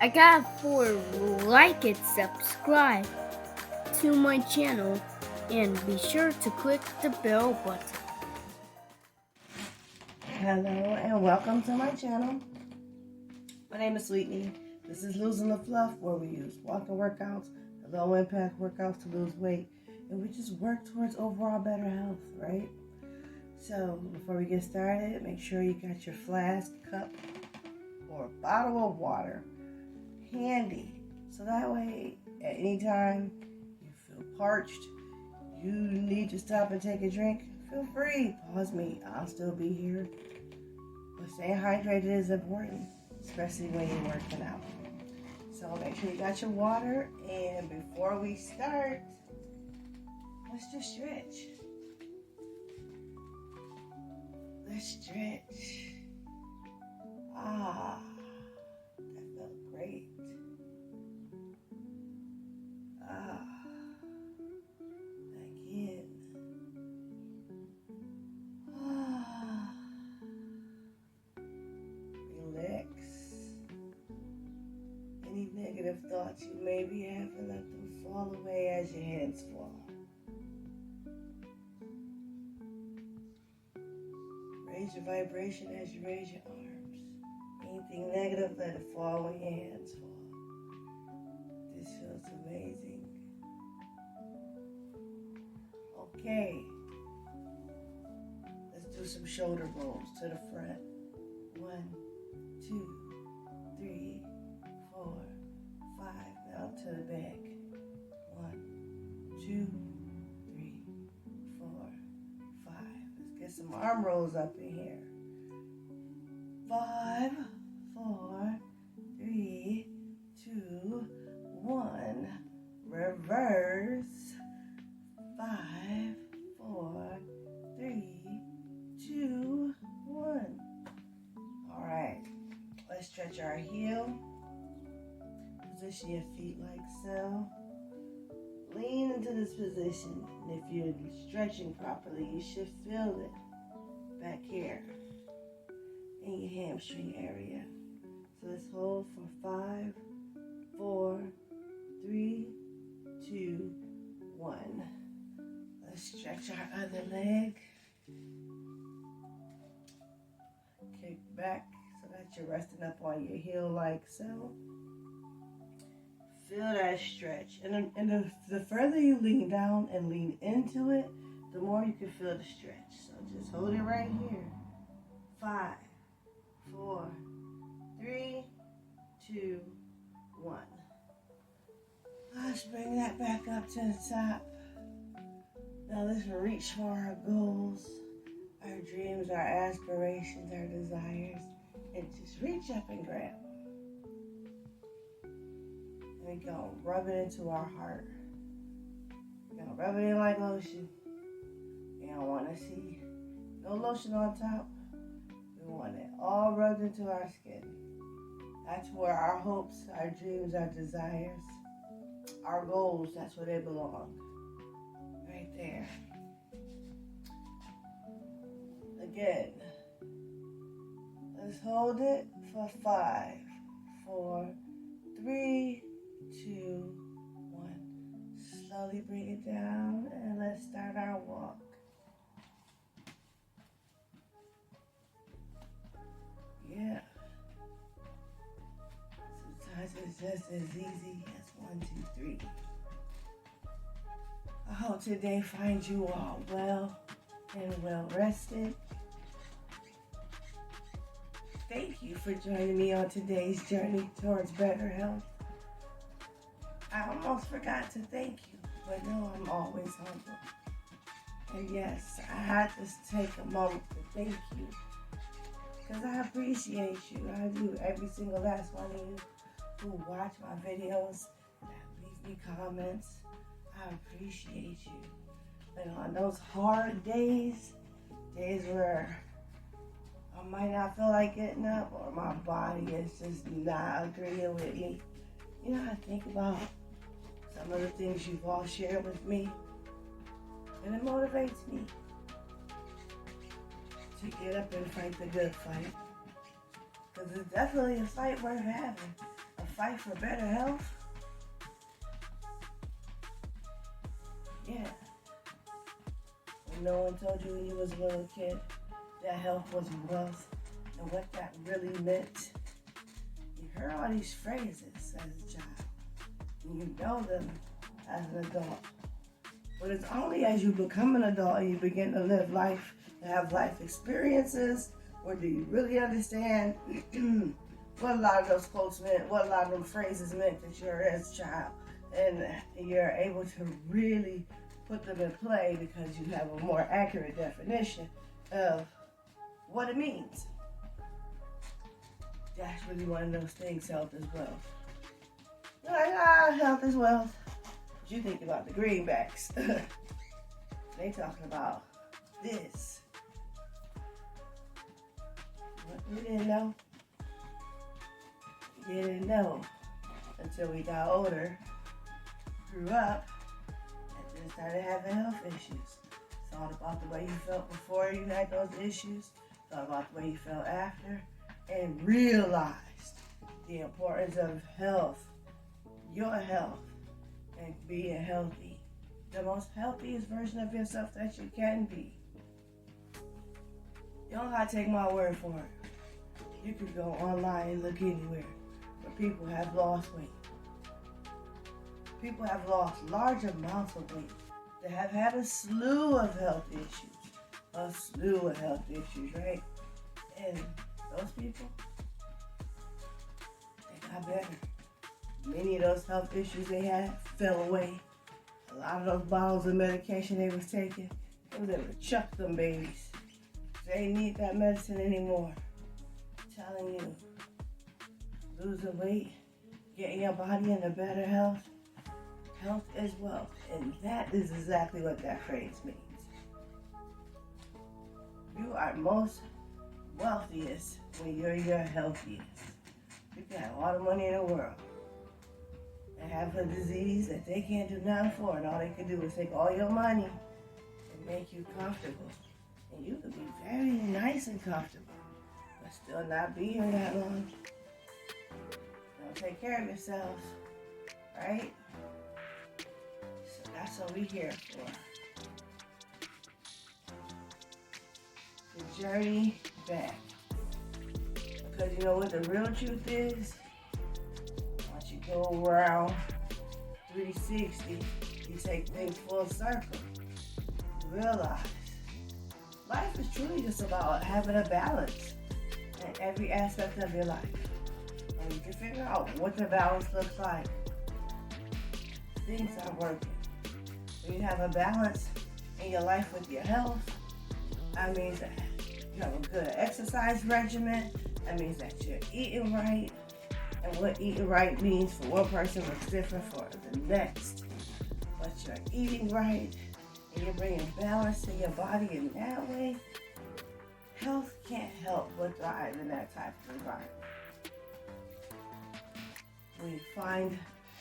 I got for like and subscribe to my channel and be sure to click the bell button. Hello and welcome to my channel. My name is Sweetney. This is Losing the Fluff, where we use walking workouts, low impact workouts to lose weight, and we just work towards overall better health, right? So before we get started, make sure you got your flask, cup, or bottle of water handy. So that way, at any time you feel parched, you need to stop and take a drink, feel free. Pause me. I'll still be here. But staying hydrated is important, especially when you're working out. So make sure you got your water. And before we start, let's just stretch. Let's stretch. That felt great. Again. Relax. Any negative thoughts you may be having, let them fall away as your hands fall. Raise your vibration as you raise your arms. Anything negative, let it fall when your hands fall. This feels amazing. Okay. Let's do some shoulder rolls to the front. 1, 2, 3, 4, 5. Now to the back. 1, 2, 3, 4, 5. Let's get some arm rolls up in here. 5, 4, 3, 2, 1. Reverse. 5, 4, 3, 2, 1. All right. Let's stretch our heel. Position your feet like so. Lean into this position. And if you're stretching properly, you should feel it back here in your hamstring area. So let's hold for 5, 4, 3, 2, 1. Let's stretch our other leg. Kick back so that you're resting up on your heel like so. Feel that stretch. And the further you lean down and lean into it, the more you can feel the stretch. So just hold it right here. 5, 4, 3, 2, 1. Let's bring that back up to the top. Now let's reach for our goals, our dreams, our aspirations, our desires, and just reach up and grab. There we go. Rub it into our heart. We're gonna rub it in like lotion. You don't want to see no lotion on top. We want it all rubbed into our skin. That's where our hopes, our dreams, our desires, our goals, that's where they belong. Right there. Again. Let's hold it for 5, 4, 3, 2, 1. Slowly bring it down and let's start our walk. Yeah. Sometimes it's just as easy as 1, 2, 3. I hope today finds you all well and well rested. Thank you for joining me on today's journey towards better health. I almost forgot to thank you, but no, I'm always humble. And yes, I had to take a moment to thank you because I appreciate you. I do. Every single last one of you who watch my videos, that leave me comments. I appreciate you. And on those hard days where I might not feel like getting up or my body is just not agreeing with me, you know, I think about some of the things you've all shared with me, and it motivates me to get up and fight the good fight. Because it's definitely a fight worth having. A fight for better health? Yeah. When no one told you when you was a little kid that health was wealth and what that really meant. You heard all these phrases as a child. And you know them as an adult. But it's only as you become an adult and you begin to live life and have life experiences, or do you really understand what a lot of those quotes meant, what a lot of them phrases meant that you heard as a child. And you're able to really put them in play because you have a more accurate definition of what it means. That's really one of those things, health is wealth. You're like, health is wealth. But you think about the greenbacks. They talking about this. What we didn't know. We didn't know until we got older, grew up, and then started having health issues. Thought about the way you felt before you had those issues, thought about the way you felt after, and realized the importance of health, your health, and being healthy. The most healthiest version of yourself that you can be. You don't gotta take my word for it. You can go online and look anywhere where people have lost weight. People have lost large amounts of weight. They have had a slew of health issues. A slew of health issues, right? And those people, they got better. Many of those health issues they had fell away. A lot of those bottles of medication they was taking, they was able to chuck them babies. They ain't need that medicine anymore. I'm telling you, losing weight, getting your body into better health, health is wealth. And that is exactly what that phrase means. You are most wealthiest when you're your healthiest. You can have all the money in the world and have a disease that they can't do nothing for, and all they can do is take all your money and make you comfortable. And you could be very nice and comfortable, but still not be here that long. Don't take care of yourself, right? So that's what we're here for. The journey back. Because you know what the real truth is? Once you go around 360, you take things full circle. You realize life is truly just about having a balance in every aspect of your life. And you can figure out what the balance looks like. Things are working. When you have a balance in your life with your health, that means that you have a good exercise regimen. That means that you're eating right. And what eating right means for one person looks different for the next. But you're eating right and you're bringing balance to your body in that way. Health can't help but thrive in that type of environment. When you find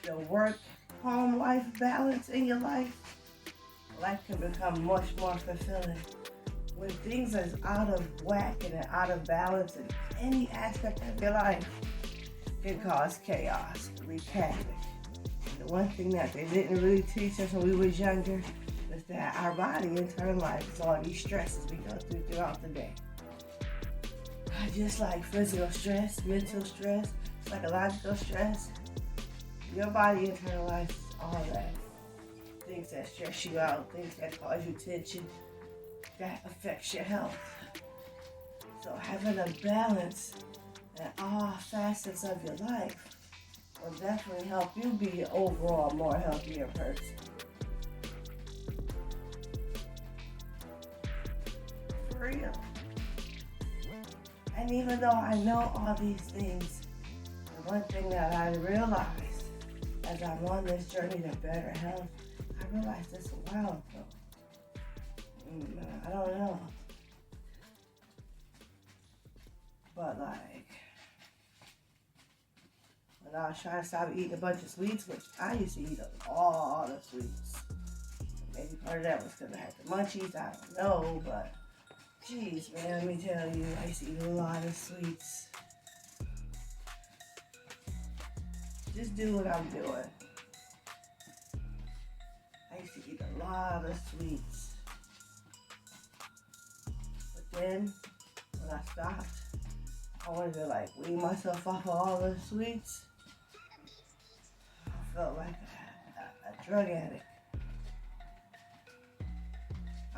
the work-home life balance in your life, life can become much more fulfilling. When things are out of whack and out of balance in any aspect of your life, it can cause chaos, wreak havoc. And the one thing that they didn't really teach us when we was younger is that our body internalizes all these stresses we go through throughout the day. Just like physical stress, mental stress, psychological stress, your body internalizes all that. Things that stress you out, things that cause you tension, that affects your health. So having a balance in all facets of your life will definitely help you be an overall more healthier person. For real. And even though I know all these things, the one thing that I realized as I'm on this journey to better health, I realized this a while ago. I don't know. But like, when I was trying to stop eating a bunch of sweets, which I used to eat all the sweets. Maybe part of that was because I had the munchies, I don't know, but geez, man, let me tell you, I used to eat a lot of sweets. just do what I'm doing. I used to eat a lot of sweets. But then, when I stopped, I wanted to like wean myself off of all the sweets. I felt like a drug addict.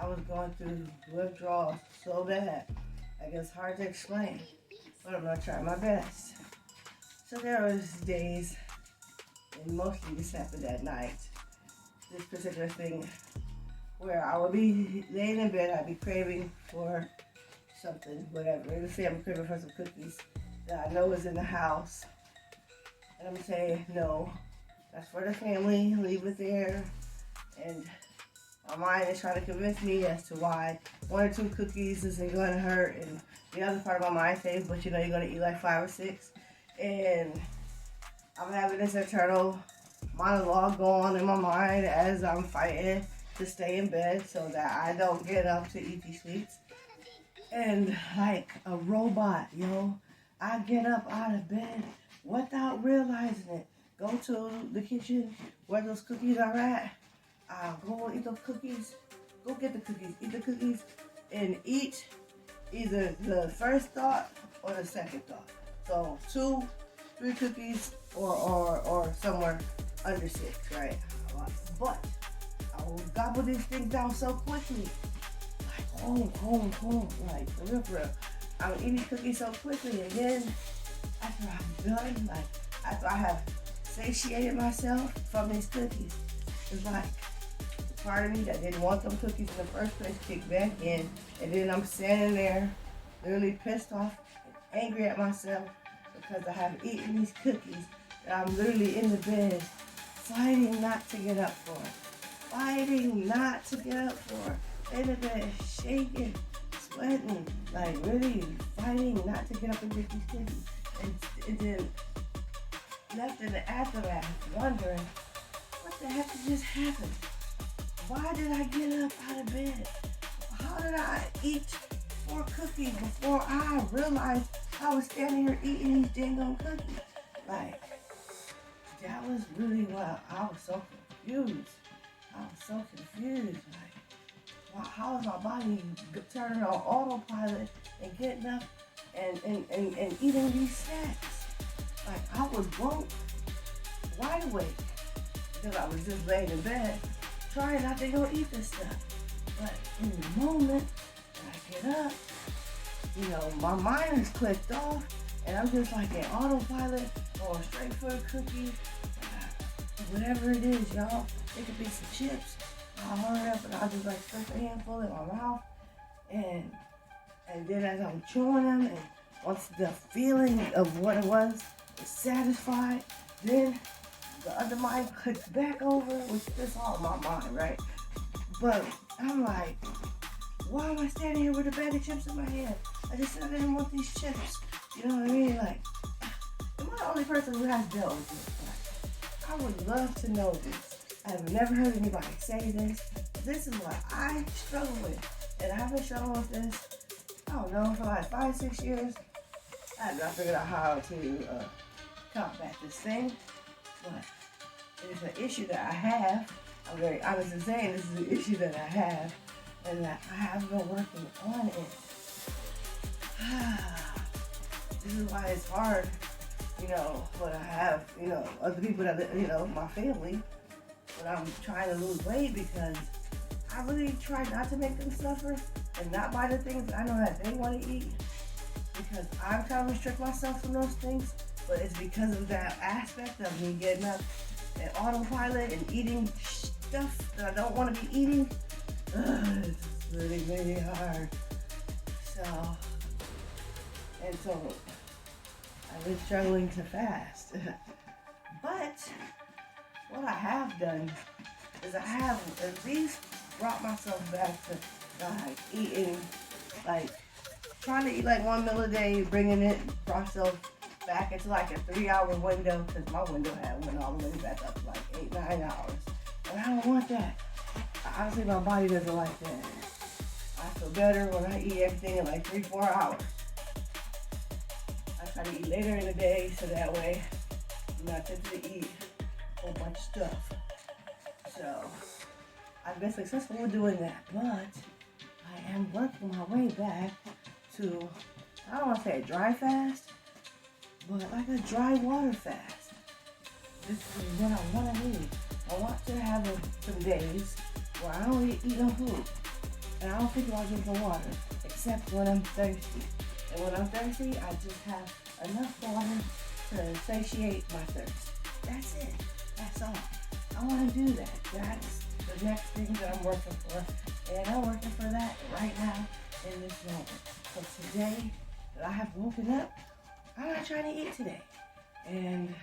I was going through withdrawals so bad, like it's hard to explain, but I'm gonna try my best. So there was days, and mostly this happened at night, this particular thing, where I would be laying in bed, I'd be craving for something, whatever. Let's say I'm craving for some cookies that I know is in the house, and I'm saying, no, that's for the family, leave it there, and my mind is trying to convince me as to why 1 or 2 cookies isn't going to hurt, and the other part of my mind says, but you know you're going to eat like 5 or 6, and I'm having this internal monologue going on in my mind as I'm fighting to stay in bed so that I don't get up to eat these sweets. And like a robot, I get up out of bed without realizing it. Go to the kitchen where those cookies are at. I'll go eat those cookies. Go get the cookies, eat the cookies, and eat either the first thought or the second thought. So 2, 3 cookies or somewhere under 6, right? But I will gobble these things down so quickly. Like home, like for real. I'm eating cookies so quickly, and then after I'm done, like after I have satiated myself from these cookies, it's like part of me that didn't want them cookies in the first place kicked back in, and then I'm standing there literally pissed off and angry at myself because I have eaten these cookies that I'm literally in the bed fighting not to get up for. In the bed, shaking, sweating, like really fighting not to get up and get these cookies. And then left in the aftermath wondering, what the heck just happened? Why did I get up out of bed? How did I eat 4 cookies before I realized I was standing here eating these dang on cookies? Like, that was really what I was so confused. Like, how is my body turning on autopilot and getting up and eating these snacks? Like, I was woke, wide awake, because I was just laying in bed, trying not to go eat this stuff. But in the moment that I get up, my mind is clicked off, and I'm just like in autopilot, going straight for a cookie, whatever it is, y'all. It could be some chips. I'll hurry up and I'll just like stuff a handful in my mouth, and then as I'm chewing them, and once the feeling of what it was is satisfied, then the other mind clicks back over, which is all in my mind, right? But I'm like, why am I standing here with a bag of chips in my hand? I just said I didn't want these chips. You know what I mean? Like, am I the only person who has dealt with this? Like, I would love to know this. I have never heard anybody say this. This is what I struggle with. And I haven't struggled with this, I don't know, for like 5, 6 years. I have not figured out how to combat this thing. But it's an issue that I have. I'm very honest in saying this is an issue that I have, and that I have been working on it. This is why it's hard, when I have, other people that, my family, when I'm trying to lose weight, because I really try not to make them suffer and not buy the things that I know that they want to eat, because I'm trying to restrict myself from those things. But it's because of that aspect of me getting up and autopilot and eating stuff that I don't want to be eating. It's really, really hard. So I've been struggling to fast. But what I have done is I have at least brought myself back to eating, trying to eat like 1 meal a day, bringing it myself back into like a 3-hour window, because my window went all the way back up to like 8, 9 hours. And I don't want that. Honestly, my body doesn't like that. I feel better when I eat everything in like 3, 4 hours. I try to eat later in the day so that way I'm not tempted to eat a whole bunch of stuff. So I've been successful with doing that, but I am working my way back to, I don't want to say a dry fast, but like a dry water fast. This is what I want to do. I want to have some days where I don't eat no food. And I don't think about drinking water, except when I'm thirsty. And when I'm thirsty, I just have enough water to satiate my thirst. That's it. That's all. I want to do that. That's the next thing that I'm working for. And I'm working for that right now in this moment. So today that I have woken up, I'm not trying to eat today. And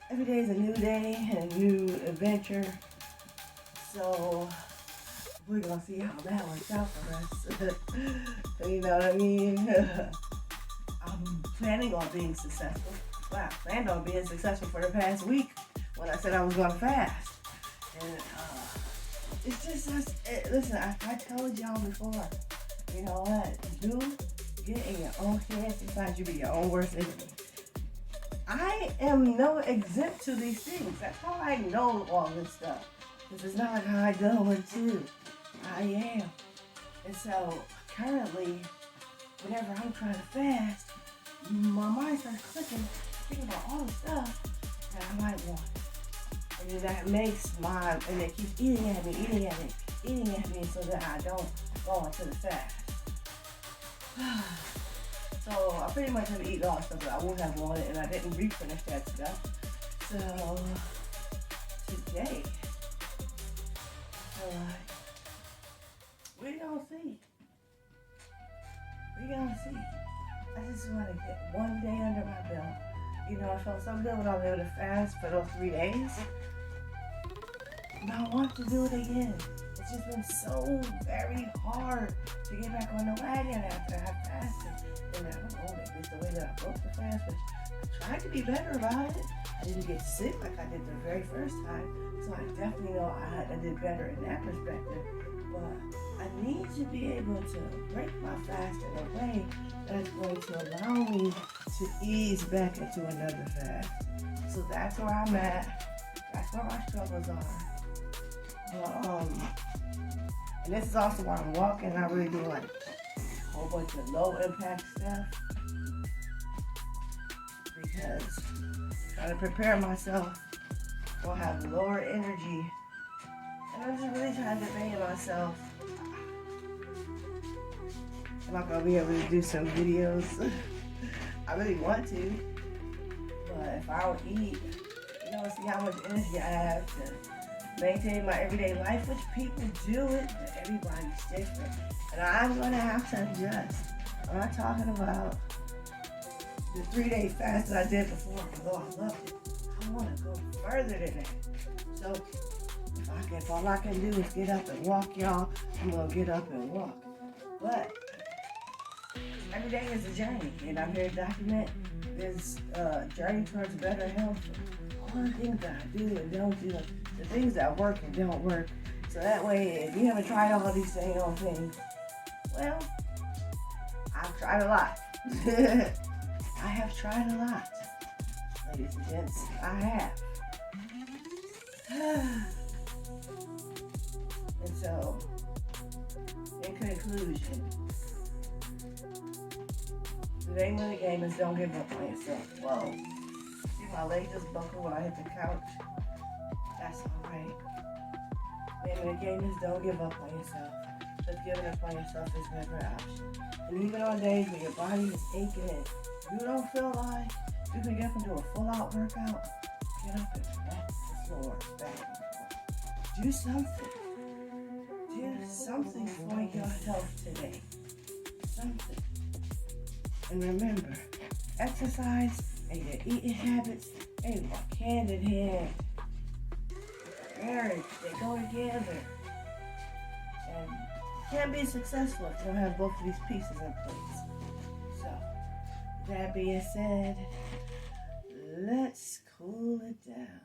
every day is a new day and a new adventure. So we're going to see how that works out for us. You know what I mean? I'm planning on being successful. Well, I planned on being successful for the past week when I said I was going to fast. And it's just, listen, I told y'all before, you know what? Do get in your own head. Sometimes you be your own worst enemy. I am no exempt to these things. That's how I know all this stuff. Because it's not like how I go into. I am. And so currently, whenever I'm trying to fast, my mind starts clicking, thinking about all the stuff that I might want. And then that makes and it keeps eating at me so that I don't go into the fast. So I pretty much have eaten all the stuff that I would have wanted, and I didn't refinish that stuff. So today, I feel like we're gonna see. I just want to get one day under my belt. You know, I felt so good when I was able to fast for those 3 days. And I want to do it again. It's just been so very hard to get back on the wagon after I fasted. And I don't know, maybe it's the way that I broke the fast, but I tried to be better about it. I didn't get sick like I did the very first time. So I definitely know I did better in that perspective. But I need to be able to break my fast in a way that's going to allow me to ease back into another fast. So that's where I'm at. That's where my struggles are. And this is also why I'm walking. I really do like a whole bunch of low impact stuff. Because I'm trying to prepare myself for having lower energy. And I'm just really trying to debate myself. I'm not going to be able to do some videos. I really want to. But if I don't eat, you know, see how much energy I have to maintain my everyday life, which people do it, but everybody's different. And I'm going to have to adjust. I'm not talking about the 3-day fast that I did before, although I loved it. I want to go further than that. So if all I can do is get up and walk, y'all, I'm going to get up and walk. But every day is a journey, and I'm here to document this journey towards better health. All the things that I do and don't do, the things that work and don't work. So that way, if you haven't tried all these same old things, well, I've tried a lot. I have tried a lot, ladies and gents. I have. And so, in conclusion, the name of the game is don't give up on yourself. Whoa. See my leg just buckled when I hit the couch? That's alright. The name of the game is don't give up on yourself. Just giving up on yourself is never an option. And even on days when your body is aching and you don't feel like you can get up and do a full-out workout, get up and walk the floor back. Do something. Do something for your health today. Something. And remember, exercise and your eating habits, they walk hand in hand. Marriage, they go together. And you can't be successful if you don't have both of these pieces in place. So, that being said, let's cool it down.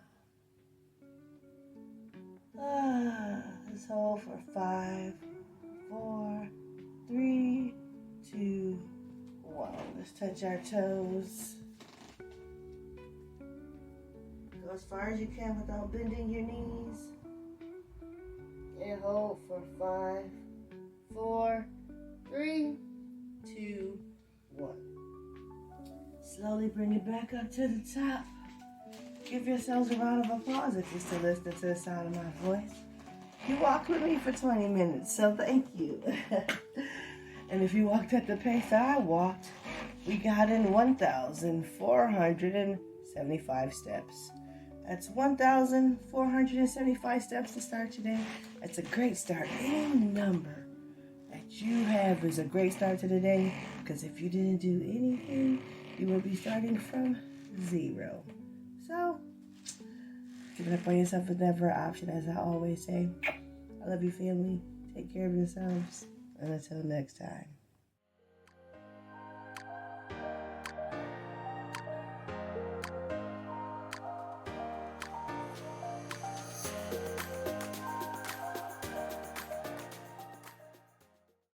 Let's hold for 5, 4, 3, 2, 1. Let's touch our toes. as far as you can without bending your knees. And hold for 5, 4, 3, 2, 1. Slowly bring it back up to the top. Give yourselves a round of applause if you're still listening to the sound of my voice. You walked with me for 20 minutes, so thank you. And if you walked at the pace that I walked, we got in 1,475 steps. That's 1,475 steps to start today. That's a great start. Any number that you have is a great start to the day, because if you didn't do anything, you will be starting from 0. So, giving up on yourself is never an option, as I always say. I love you, family. Take care of yourselves. And until next time.